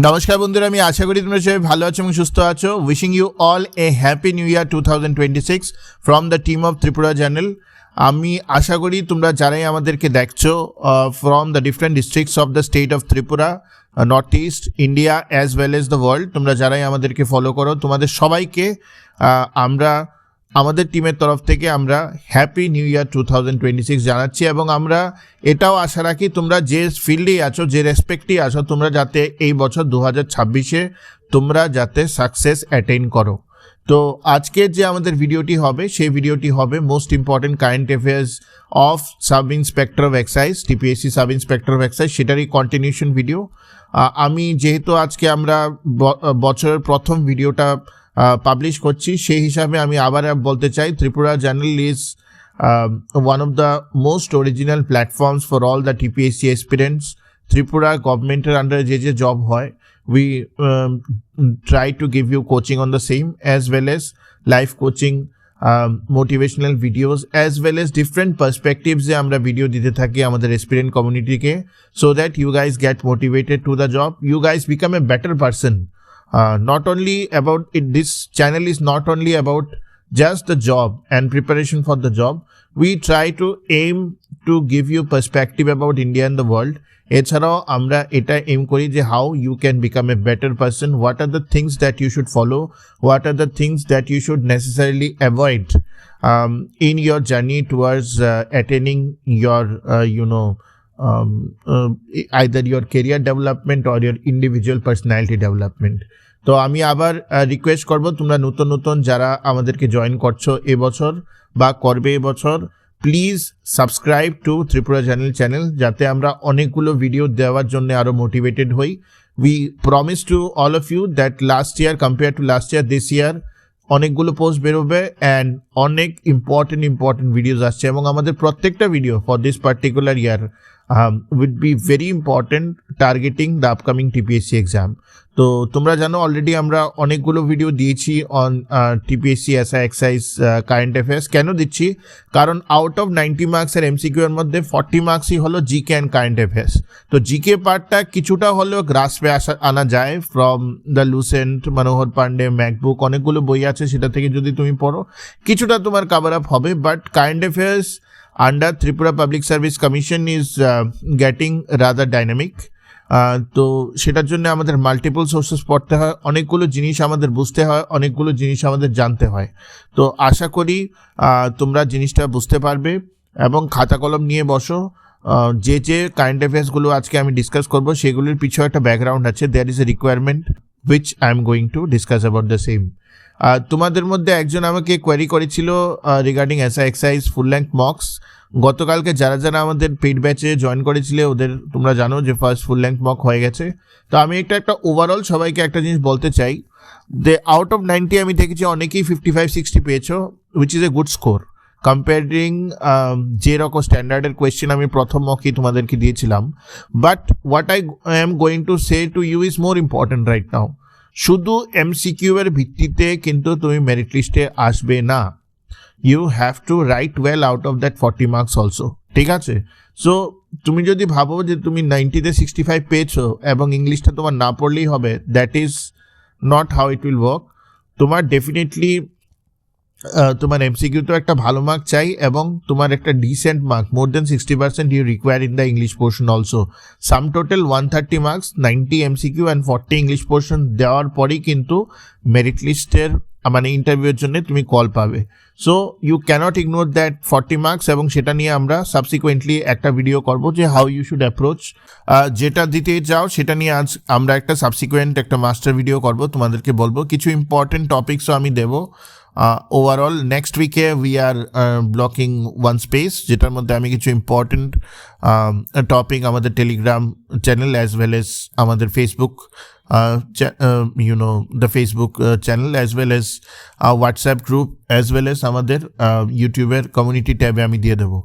নমস্কার বন্ধুরা, আমি আশা করি তোমরা সবাই ভালো আছো এবং সুস্থ আছো। Wishing you all a happy new year 2026 from the team of Tripura channel. আমি আশা করি তোমরা যারাই আমাদেরকে দেখছো from the different districts of the state of Tripura, North East India as well as the world, তোমরা যারাই আমাদেরকে ফলো করো, তোমাদের সবাইকে আমরা আমাদের টিমের তরফ থেকে আমরা হ্যাপি নিউ ইয়ার 2026 জানাচ্ছি। এবং আমরা এটাও আশা রাখি তোমরা যে ফিল্ডেই আছো, যে রেসপেক্টেই আছো, তোমরা যাতে এই বছর 2026-এ তোমরা যাতে সাকসেস অ্যাটেইন করো। তো আজকে যে আমাদের ভিডিওটি হবে, সেই ভিডিওটি হবে most important current affairs of sub inspector of excise, TPSC sub inspector of excise, সেটারই কন্টিনিউশন ভিডিও। আমি যেহেতু আজকে আমরা বছরের প্রথম ভিডিওটা পাবলিশ করছি, সেই হিসাবে আমি আবার বলতে চাই, Tripura journal is one of the most original platforms for all the TPSC aspirants. Tripura গভর্নমেন্টের আন্ডারে যে জব হয়, we try to give you coaching on the same, as well as live coaching, motivational videos, as well as different perspectives যে আমরা video দিতে থাকি আমাদের aspirant community-কে, so that you guys get motivated to the job, you guys become a better person. Not only about it, this channel is not only about just the job and preparation for the job. We try to aim to give you perspective about India and the world. এছাড়াও আমরা এটা M করি যে how you can become a better person, what are the things that you should follow, what are the things that you should necessarily avoid in your journey towards attaining your either your career development or your individual personality development. তো আমি আবার request করব, তোমরা নতুন যারা আমাদেরকে join করছো এবছর বা করবে এবছর, please subscribe to Tripura channel, যাতে আমরা অনেকগুলো ভিডিও দেওয়ার জন্য আরও মোটিভেটেড হই। We promise to all of you that last year compare to last year, this year অনেকগুলো পোস্ট বেরোবে অ্যান্ড অনেক ইম্পর্টেন্ট ভিডিওস আসছে, এবং আমাদের প্রত্যেকটা video for this particular year would be very important targeting the upcoming TPSC exam. তো তোমরা জানো অলরেডি আমরা অনেকগুলো ভিডিও দিয়েছি on TPSC SI Excise current affairs. কেন দিচ্ছি? কারণ আউট অফ 90 মার্কসের এমসিকিউ এর মধ্যে 40 মার্কসই হলো জিকে অ্যান্ড কারেন্ট অ্যাফেয়ার্স। তো জিকে পার্টটা কিছুটা হলেও গ্রাসপে আনা যায় from the Lucent, Manohar Pandey, MacBook, অনেকগুলো বই আছে, সেটা থেকে যদি তুমি পড়ো কিছুটা তোমার কাভার আপ হবে। But current affairs under Tripura Public Service Commission is getting rather dynamic. তো সেটার জন্য আমাদের মাল্টিপল সোর্সেস পড়তে হয়, অনেকগুলো জিনিস আমাদের বুঝতে হয়, অনেকগুলো জিনিস আমাদের জানতে হয়। তো আশা করি তোমরা জিনিসটা বুঝতে পারবে এবং খাতা কলম নিয়ে বসো। যে কারেন্ট অ্যাফেয়ার্সগুলো আজকে আমি ডিসকাস করব, সেগুলির পিছনে একটা ব্যাকগ্রাউন্ড আছে, there is a requirement which I am going to discuss about the same. তোমাদের মধ্যে একজন আমাকে কোয়ারি করেছিল regarding SI excise full length Mox. গতকালকে যারা আমাদের পেইড ব্যাচে জয়েন করেছিলে, ওদের তোমরা জানো যে ফার্স্ট ফুল লেন্থ মক হয়ে গেছে। তো আমি একটা ওভারঅল সবাইকে একটা জিনিস বলতে চাই, যে আউট অফ 90 আমি দেখেছি অনেকেই 55-60 পেয়েছো, which is a good score comparing যেরকম স্ট্যান্ডার্ডের কোয়েশ্চেন আমি প্রথম মকই তোমাদেরকে দিয়েছিলাম। But what I am going to say to you is more important right now. শুধু এমসিকিউ এর ভিত্তিতে কিন্তু তুমি মেরিট লিস্টে আসবে না, you have to write well out of that 40 marks also, ঠিক আছে? সো তুমি যদি ভাবো যে তুমি 90-তে 65 পেয়েছো এবং ইংলিশটা তোমার না পড়লেই হবে, that is not how it will work. তোমার ডেফিনেটলি তোমার এমসিকিউতেও একটা ভালো মার্ক চাই, এবং তোমার একটা decent mark, more than 60% you require in the English portion also. Some total 130 marks, 90 MCQ and 40 English portion দেওয়ার পরেই কিন্তু মেরিট লিস্টের মানে ইন্টারভিউয়ের জন্য তুমি কল পাবে। So you cannot ignore that 40 marks, এবং সেটা নিয়ে আমরা সাবসিকুয়েন্টলি একটা ভিডিও করব যে হাউ ইউ শুড অ্যাপ্রোচ। যেটা দিতে চাও সেটা নিয়ে আজ আমরা একটা সাবসিকুয়েন্ট একটা মাস্টার ভিডিও করব, তোমাদেরকে বলবো কিছু ইম্পর্টেন্ট টপিকসও আমি দেবো। ওভারঅল নেক্সট উইকে we are blocking one space, যেটার মধ্যে আমি কিছু ইম্পর্টেন্ট টপিক আমাদের Telegram channel as well age আমাদের Facebook the Facebook channel, as well as our WhatsApp group, as well as আমাদের ইউটিউবের কমিউনিটি ট্যাবে আমি দিয়ে দেবো।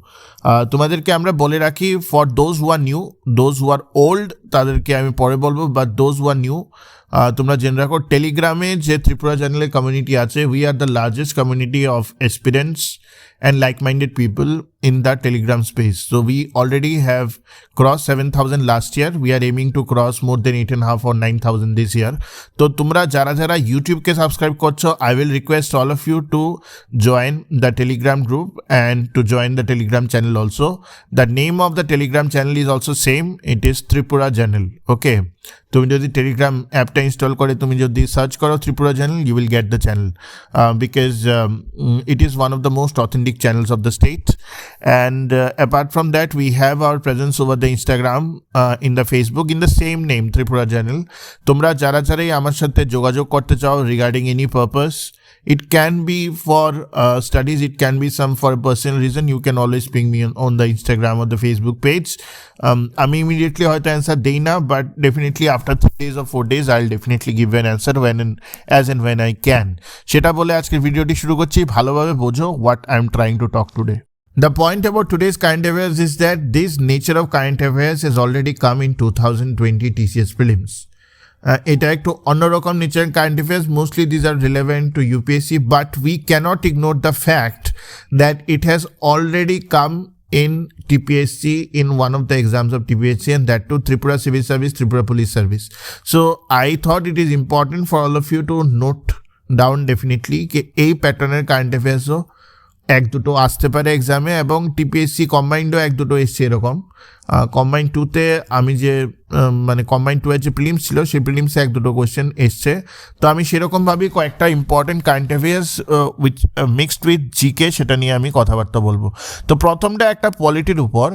তোমাদেরকে আমরা বলে রাখি, for those who are new, those who are old তাদেরকে আমি পরে বলবো, but those who are new তোমরা জেনে রাখো, টেলিগ্রামে যে ত্রিপুরা চ্যানেলের কমিউনিটি আছে, we are the largest community of experience and like-minded people in the Telegram space. So we already have crossed 7,000 last year. We are aiming to cross more than 8.5 or 9,000 this year. So tumra jara jara YouTube ke subscribe korcho, I will request all of you to join the Telegram group and to join the Telegram channel also. The name of the Telegram channel is also same. It is Tripura Channel. Okay. তুমি যদি Telegram অ্যাপটা install করে তুমি যদি search করো Tripura channel, you will get the channel because it is one of the most authentic channels of the state. And apart from that, we have our presence over the Instagram, in the Facebook, in the same name, Tripura Channel. তোমরা যারা যারাই আমার সাথে যোগাযোগ করতে চাও regarding any purpose, it can be for studies, it can be some for a personal reason, you can always ping me on the Instagram or the Facebook page. আমি immediately হয়তো answer দেই না, but definitely after 3 days or 4 days I'll definitely give an answer as and when I can. সেটা বলে আজকের ভিডিওটি শুরু করছি। ভালোভাবে বোঝো what I'm trying to talk today. The point about today's current affairs is that this nature of current affairs has already come in 2020 TCS Prelims. এটা একটু অন্যরকম nature current affairs, mostly these are relevant to UPSC, but we cannot ignore the fact that it has already come in TPSC in one of the exams of TPSC, and that too Tripura Civil Service, Tripura Police Service. So I thought it is important for all of you to note down definitely कि এই প্যাটার্নের current অ্যাফেয়ার্সও এক দুটো আসতে পারে এক্সামে, এবং TPSC কম্বাইন্ডও এক দুটো এসছে এরকম। কম্বাইন্ড 2তে আমি যে মানে কম্বাইন্ড 2 এর যে প্রিলিমস ছিল সেই প্রিলিমসে এক দুটো কোয়েশ্চেন এসছে। তো আমি সেরকমভাবেই কয়েকটা important current affairs which mixed with GK সেটা নিয়ে আমি কথাবার্তা বলবো। তো প্রথমটা একটা পলিটির উপর,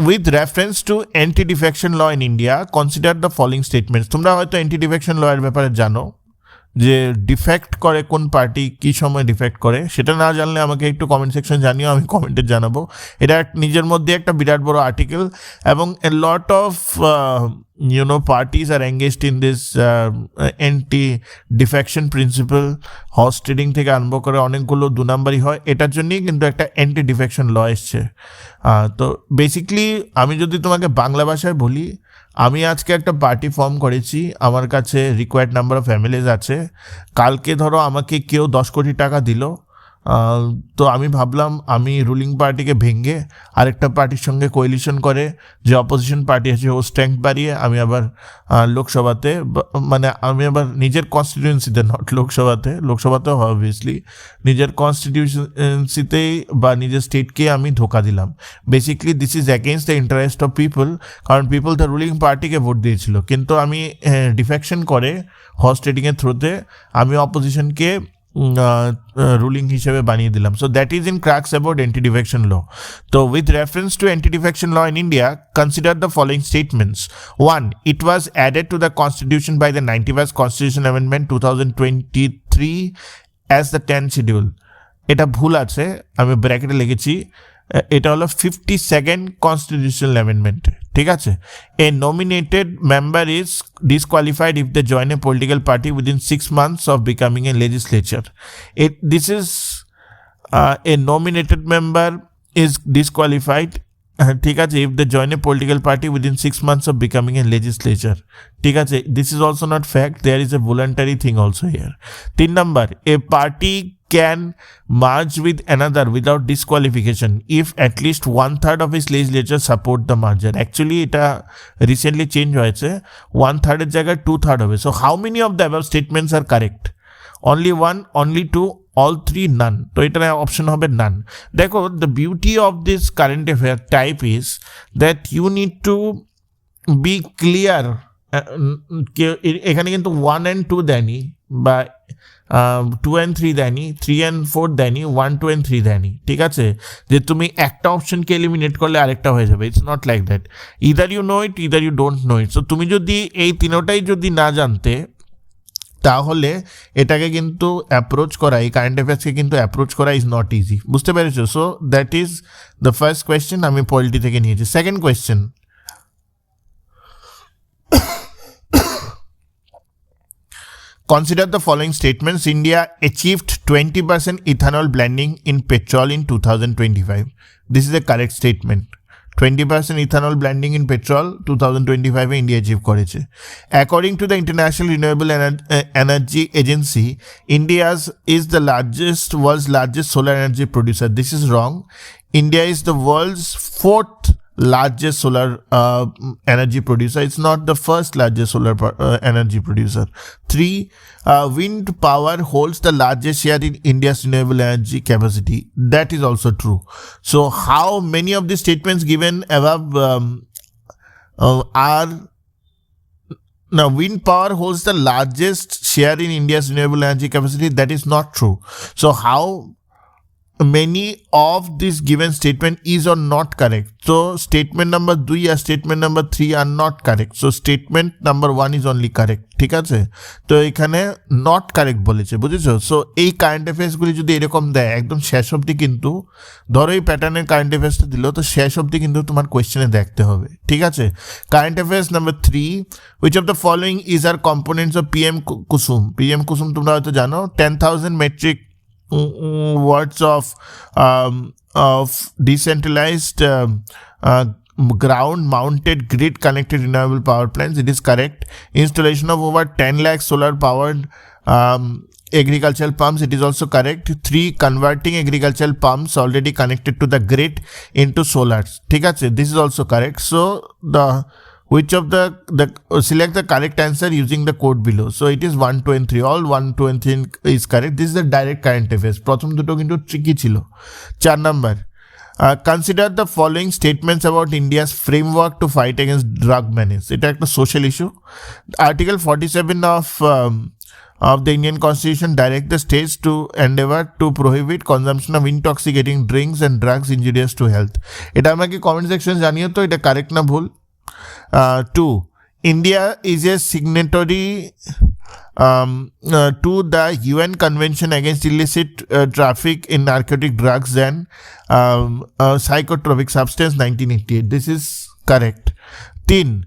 with reference to anti defection law in India consider the following statements. তোমরা হয়তো অ্যান্টি ডিফেকশন ল এর ব্যাপারে জানো, যে ডিফেক্ট করে কোন পার্টি কী সময় ডিফেক্ট করে, সেটা না জানলে আমাকে একটু কমেন্ট সেকশন জানিও, আমি কমেন্টে জানাবো। এটা নিজের মধ্যে একটা বিরাট বড় আর্টিকেল, এবং a lot of parties are engaged in this anti defection principal. Horse trading থেকে আরম্ভ করে অনেকগুলো 2 নাম্বারই হয়, এটার জন্যই কিন্তু একটা অ্যান্টি ডিফেকশন ল এসছে। তো বেসিকলি আমি যদি তোমাকে বাংলা ভাষায় বলি, আমি আজকে একটা পার্টি ফর্ম করেছি, আমার কাছে রিকোয়ার্ড নাম্বার অফ ফ্যামিলিজ আছে। কালকে ধরো আমাকে কেউ 10 কোটি টাকা দিল, তো আমি ভাবলাম আমি রুলিং পার্টিকে ভেঙে আরেকটা পার্টির সঙ্গে কোয়ালিশন করে যে অপোজিশন পার্টি আছে ও স্ট্রেংথ বাড়িয়ে আমি আবার লোকসভাতে, মানে আমি আবার নিজের কনস্টিটিউয়েন্সিতে, নট লোকসভাতেও অবভিয়াসলি নিজের কনস্টিটিউয়েন্সিতেই বা নিজের স্টেটকে আমি ধোকা দিলাম। Basically this is against the interest of people, কারণ পিপল দ্য রুলিং পার্টিকে ভোট দিয়েছিল, কিন্তু আমি ডিফেকশন করে হর্স ট্রেডিংয়ের থ্রুতে আমি অপোজিশনকে রুলিং হিসেবে বানিয়ে দিলাম। So that is in crux about anti defection law. তো with reference to anti defection law in India consider the following statements. 1. It was added to the constitution by the 91st Constitution Amendment 2023 as the 10th schedule. এটা ভুল আছে, আমি ব্র্যাকেটে লিখেছি, এটা হলো 52nd constitutional amendment, ঠিক আছে। A nominated member is disqualified if they join a political party within 6 months of becoming a legislature. This is a nominated member is disqualified, ঠিক আছে, if they join a political party within 6 months of becoming a legislature, ঠিক আছে। This is also not fact, there is a voluntary thing also here. 3 number, a party can merge with another without disqualification if at least 1/3 of its legislature support the merger. Actually এটা recently change হয়েছে, 1/3 এর জায়গায় 2/3 হবে। So how many of the above statements are correct? Only 1, only 2, all 3, none. তো এটার option হবে none. দেখো, the beauty of this current affair type is that you need to be clear. এখানে কিন্তু 1 and 2 দেয়নি, বা 2 and 3 দেয়নি, 3 and 4 দেয়নি, 1, 2 and 3 দেয়নি, ঠিক আছে, যে তুমি একটা অপশনকে এলিমিনেট করলে আরেকটা হয়ে যাবে। It's not like that, either you know it, either you don't know it. So তুমি যদি এই তিনোটাই যদি না জানতে, তাহলে এটাকে কিন্তু অ্যাপ্রোচ করা, এই কারেন্ট অ্যাফেয়ার্সকে কিন্তু অ্যাপ্রোচ করা ইজ নট ইজি, বুঝতে পেরেছো? So that is the first question, আমি পলিটি থেকে নিয়েছি। Second question, consider the following statements. India achieved 20% ethanol blending in petrol in 2025. This is a correct statement. 20% ethanol blending in petrol 2025 India achieve করেছে. According to the International Renewable Energy Agency, India is the world's largest solar energy producer. This is wrong. India is the world's fourth largest solar energy producer. It's not the first largest solar energy producer. 3, wind power holds the largest share in India's renewable energy capacity. That is also true. So how many of the statements given above are now wind power holds the largest share in India's renewable energy capacity? That is not true. So how many of this given statement is or not correct? So statement number 2 আর statement number 3 are not correct. So statement number 1 is only correct. ঠিক আছে, তো এখানে not correct বলেছে, বুঝেছো? So এই current অ্যাফেয়ার্সগুলি যদি এরকম দেয় একদম শেষ অবধি, কিন্তু ধরো এই প্যাটার্নের কারেন্ট অ্যাফেয়ার্সটা দিল, তো শেষ অবধি কিন্তু তোমার কোয়েশ্চেনে দেখতে হবে, ঠিক আছে? Current affairs number 3, which of the following is our components of PM-KUSUM? PM-KUSUM তোমরা হয়তো জানো, 10,000 metric words of decentralized ground mounted grid connected renewable power plants. It is correct. Installation of over 10 lakh solar powered agricultural pumps. It is also correct. 3, converting agricultural pumps already connected to the grid into solars. ঠিক আছে, this is also correct. So the which of the select the correct answer using the code below. So it is 1, 2 and 3. All 1, 2 and 3 is correct. This is the direct current affairs. প্রথম দুটো কিন্তু tricky ছিল. 4 number, consider the following statements about India's framework to fight against drug menace. এটা একটা social issue. Article 47 of the Indian Constitution direct the states to endeavor to prohibit consumption of intoxicating drinks and drugs injurious to health. এটা আমাকে comment section জানিও তো এটা correct না ভুল. 2, India is a signatory to the UN Convention against illicit traffic in narcotic drugs and psychotropic substance 1988. This is correct. 3,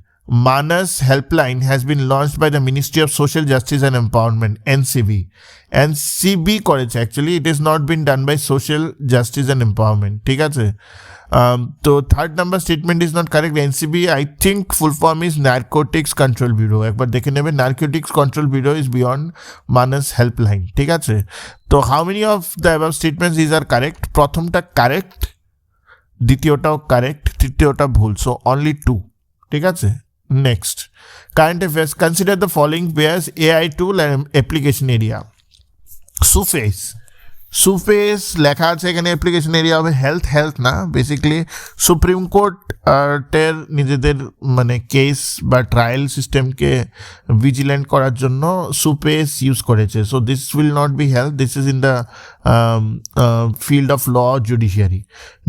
menace helpline has been launched by the Ministry of Social Justice and Empowerment, NCB. NCB করেছে actually, it has not been done by Social Justice and Empowerment. ঠিক আছে, তো 3rd number statement is not correct. NCB I think full form is Narcotics Control Bureau. একবার দেখে নেবে, Narcotics Control Bureau is beyond menace helpline. ঠিক আছে, তো how many of the above statements these are correct? প্রথমটা correct, দ্বিতীয়টাও correct, তৃতীয়টা ভুল. So only 2. ঠিক আছে, next, current affairs. Consider the following pairs AI tool and application area. সুফেস লেখা আছে এখানে, অ্যাপ্লিকেশন এরিয়া হবে হেলথ না, বেসিক্যালি সুপ্রিম কোর্টের নিজেদের মানে কেস বা ট্রায়াল সিস্টেমকে ভিজিল্যান্ট করার জন্য সুপেস ইউজ করেছে. So this will not be health, this is in the field of law judiciary.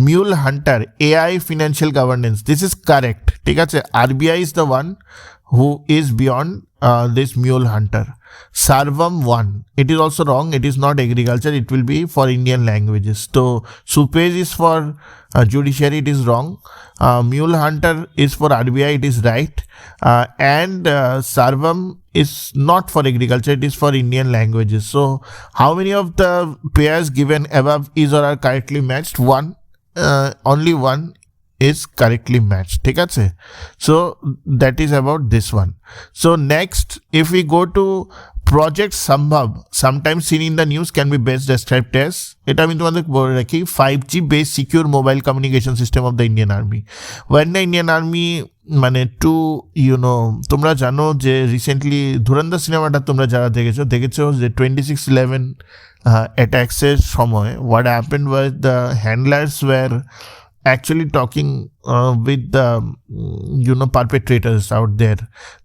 Mule Hunter AI financial governance, this is correct. ঠিক আছে, RBI is the one who is beyond this Mule Hunter. Sarvam 1, it is also wrong, it is not agriculture, it will be for Indian languages. So Supej is for judiciary, it is wrong. Mule Hunter is for RBI, it is right. And Sarvam is not for agriculture, it is for Indian languages. So how many of the pairs given above is or are correctly matched? 1, only 1 is correctly matched. ঠিক আছে, so that is about this one. So next, if we go to project Sambhav, sometimes seen in the news, can be best described as, এটা আমি তোমাদের বলে রাখি, 5G based secure mobile communication system of the Indian Army. When the Indian Army মানে two তোমরা জানো যে recently ধুরন্ধর সিনেমাটা তোমরা যারা দেখেছো যে 26/11 অ্যাটাক্সের সময় what happened was the handlers were actually talking with the perpetrators out there.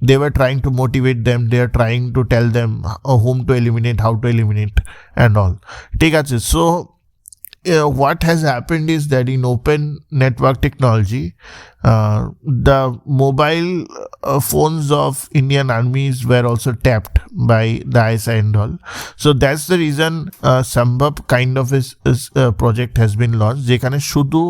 They were trying to motivate them, they are trying to tell them whom to eliminate, how to eliminate and all. ঠিক আছে, so what has happened is that in open network technology, the mobile phones of Indian armies were also tapped by the ISI and all. So that's the reason Sambhav kind of is project has been launched, যেখানে শুধু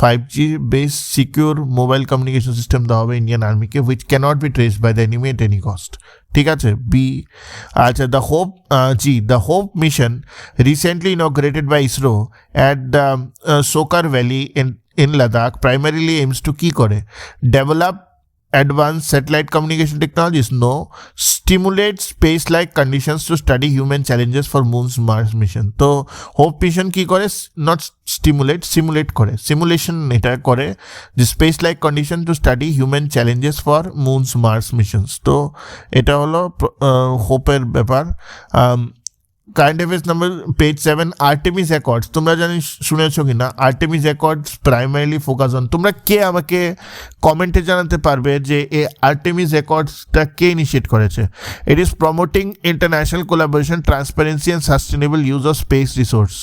5G based secure mobile communication system দেওয়া হবে Indian Army K, which cannot be traced by the enemy at any cost. ঠিক আছে, B. আচ্ছা, the Hope mission recently inaugurated by ISRO at the Sokar Valley in Ladakh primarily aims to কি করে? Develop advanced satellite communication technologies? No. Stimulate space-like conditions to study human challenges for Moon's Mars mission. তো Hope mission কি করে? Not stimulate, simulate করে, simulation এটা করে যে space like condition to study human challenges for moon's Mars missions. তো এটা হলো হোপের ব্যাপার। Current affairs number page 7, Artemis Accords. তোমরা শুনেছো কি না Artemis Accords primarily focus on, তোমরা কে আমাকে কমেন্টে জানাতে পারবে যে এই আর্টেমিস অ্যাকর্ডসটা কে ইনিশিয়েট করেছে? It is promoting international collaboration, transparency and sustainable use of speech resource.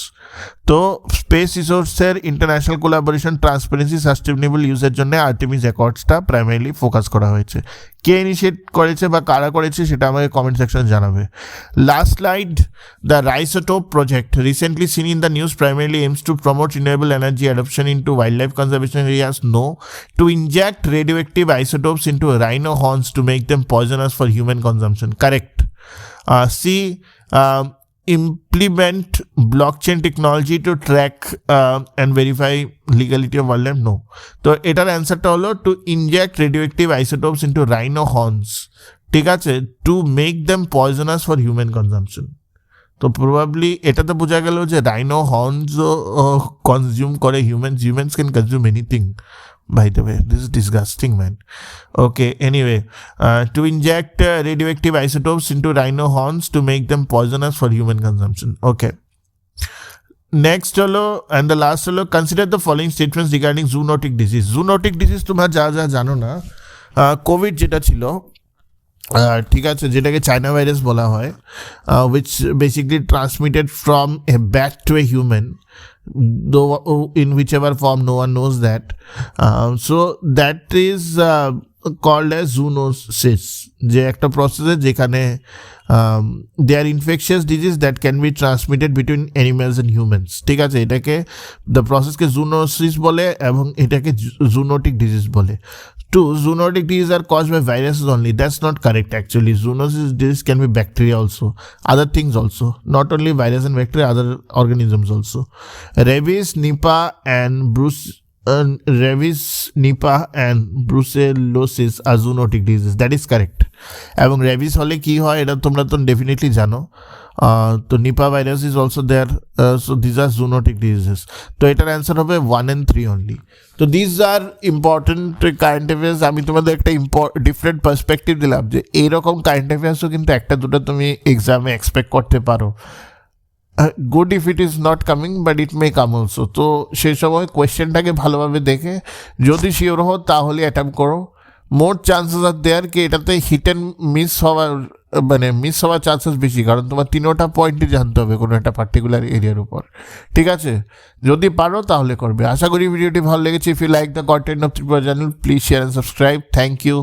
তো স্পেস রিসোর্সের ইন্টারন্যাশনাল কোলাবোরেশন, ট্রান্সপারেন্সি, সাস্টেনেবল ইউজের জন্য আর্টেমিস অ্যাকর্ডসটা প্রাইমারিলি ফোকাস করা হয়েছে। কে ইনিশিয়েট করেছে বা কারা করেছে সেটা আমাকে কমেন্ট সেকশনে জানাবে। Last slide, the raisotope project recently seen in the news primarily aims to promote renewable energy adoption into wildlife conservation areas. No. To inject radioactive isotopes into rhino horns to make them poisonous for human consumption. Correct. C. Implement blockchain technology to track and verify legality of wildlife? No. তো এটার অ্যান্সারটা হলো to inject radioactive isotopes into rhino horns, ঠিক আছে, to make them poisonous for human consumption. তো probably এটা তো বোঝা গেল যে রাইনো হর্নসও কনজিউম করে humans can consume anything. By the way, this is disgusting, man. Okay, anyway, to inject radioactive isotopes into rhino horns to make them poisonous for human consumption. Okay. Next holo, and the last holo, consider the following statements regarding zoonotic disease. Zoonotic disease তোমরা যা জানো না, Covid যেটা ছিল, ঠিক আছে, যেটাকে China virus বলা হয়, which basically transmitted from a bat to a human, though in whichever form no one knows that. So that is called as zoonosis, যে একটা প্রসেসে যেখানে they are infectious disease that can be transmitted between animals and humans, ঠিক আছে, এটাকে the প্রসেসকে zoonosis বলে এবং এটাকে জুনোটিক ডিজিজ বলে। 2. Zoonotic diseases are caused by viruses only. That's not correct actually. Zoonosis disease can be bacteria also, other things also, not only virus and bacteria, other organisms also. Rabies, Nipah and brucellosis are zoonotic diseases. That is correct. এবং rabies হলে কি হয় এটা তোমরা তো definitely জানো। তো Nipah virus is also there, so these are zoonotic diseases. তো এটার অ্যান্সার হবে 1 and 3 অনলি। তো these are important current affairs. আমি তোমাদের একটা ডিফারেন্ট পার্সপেক্টিভ দিলাম যে এইরকম কারেন্ট অ্যাফেয়ার্সও কিন্তু একটা দুটো তুমি এক্সামে এক্সপেক্ট করতে পারো। Good if it is not coming but it may come also. তো সেই সময় কোয়েশ্চেনটাকে ভালোভাবে দেখে যদি শিওর হও তাহলে অ্যাটেম্প করো। মোর চান্সেস আর দেয়ার কি এটাতে হিট অ্যান্ড মিস হওয়ার চান্সেস বেশি, কারণ তোমার 3টা পয়েন্টই জানতে হবে কোনো একটা পার্টিকুলার এরিয়ার উপর, ঠিক আছে। যদি পারো তাহলে করবে। আশা করি ভিডিওটি ভালো লেগেছে। If you like the content of Tripura channel, please share and subscribe. Thank you.